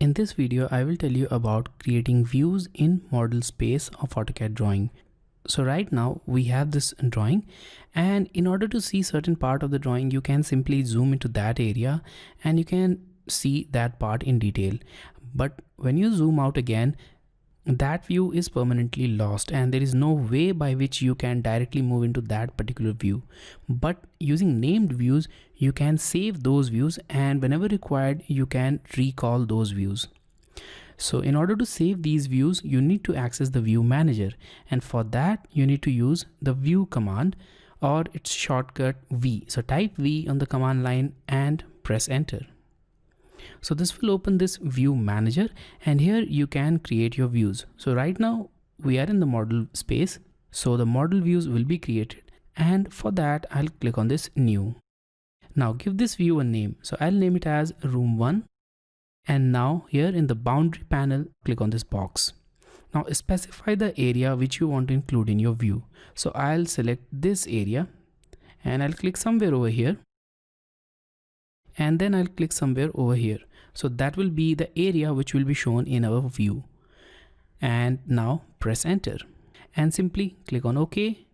In this video, I will tell you about creating views in model space of AutoCAD drawing. So right now we have this drawing, and in order to see certain part of the drawing, you can simply zoom into that area and you can see that part in detail. But when you zoom out again, that view is permanently lost and there is no way by which you can directly move into that particular view. But using named views, you can save those views, and whenever required you can recall those views. So in order to save these views, you need to access the view manager, and for that you need to use the view command or its shortcut V. So type V on the command line and press enter. So this will open this view manager, and here you can create your views. So right now we are in the model space, so the model views will be created, and for that I'll click on this new. Now give this view a name. So I'll name it as room 1, and now here in the boundary panel, click on this box. Now specify the area which you want to include in your view. So I'll select this area and I'll click somewhere over here, and then I'll click somewhere over here. So that will be the area which will be shown in our view. And now press enter and simply click on OK.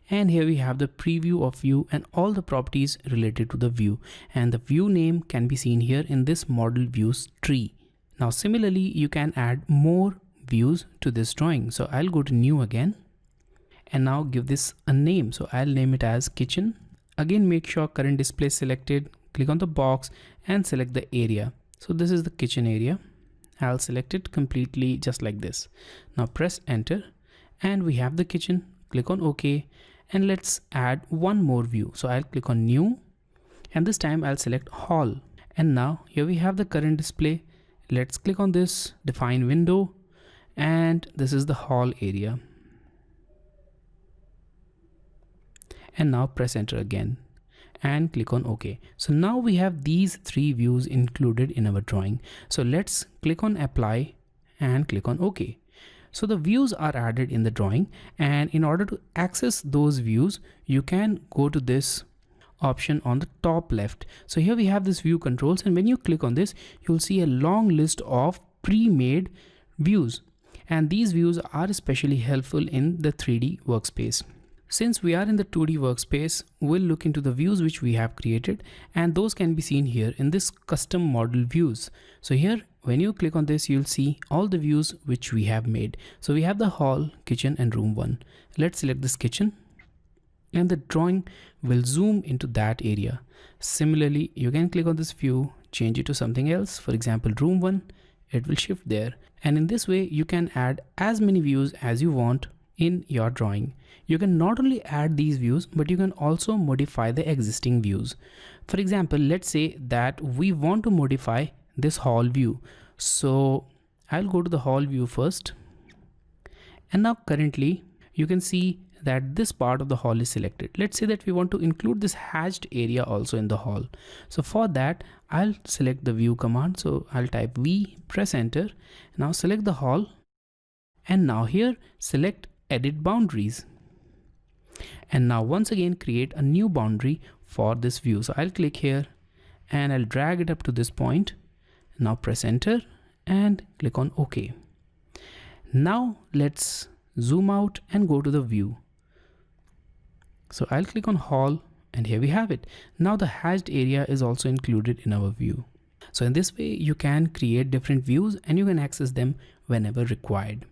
And here we have the preview of view and all the properties related to the view, and the view name can be seen here in this model views tree. Now similarly, you can add more views to this drawing. So I'll go to new again and now give this a name. So I'll name it as kitchen. Again, make sure current display is selected. Click on the box and select the area. So this is the kitchen area. I'll select it completely just like this. Now press enter and we have the kitchen. Click on OK, and let's add one more view. So I'll click on new, and this time I'll select hall. And now here we have the current display. Let's click on this define window, and this is the hall area. And now press enter again and click on OK. So now we have these three views included in our drawing. So let's click on apply and click on OK. So the views are added in the drawing, and in order to access those views, you can go to this option on the top left. So here we have this view controls, and when you click on this, you'll see a long list of pre-made views, and these views are especially helpful in the 3D workspace. Since we are in the 2D workspace, we'll look into the views which we have created, and those can be seen here in this custom model views. So here, when you click on this, you'll see all the views which we have made. So we have the hall, kitchen and room 1. Let's select this kitchen, and the drawing will zoom into that area. Similarly, you can click on this view, change it to something else. For example, room 1, it will shift there. And in this way, you can add as many views as you want in your drawing. You can not only add these views, but you can also modify the existing views. For example, let's say that we want to modify this hall view. So I'll go to the hall view first. And now currently you can see that this part of the hall is selected. Let's say that we want to include this hatched area also in the hall. So for that, I'll select the view command. So I'll type V, press enter. Now select the hall. And now here select edit boundaries. And now once again create a new boundary for this view. So I'll click here and I'll drag it up to this point. Now press enter and click on OK. Now let's zoom out and go to the view. So I'll click on hall, and here we have it. Now the hatched area is also included in our view. So in this way, you can create different views and you can access them whenever required.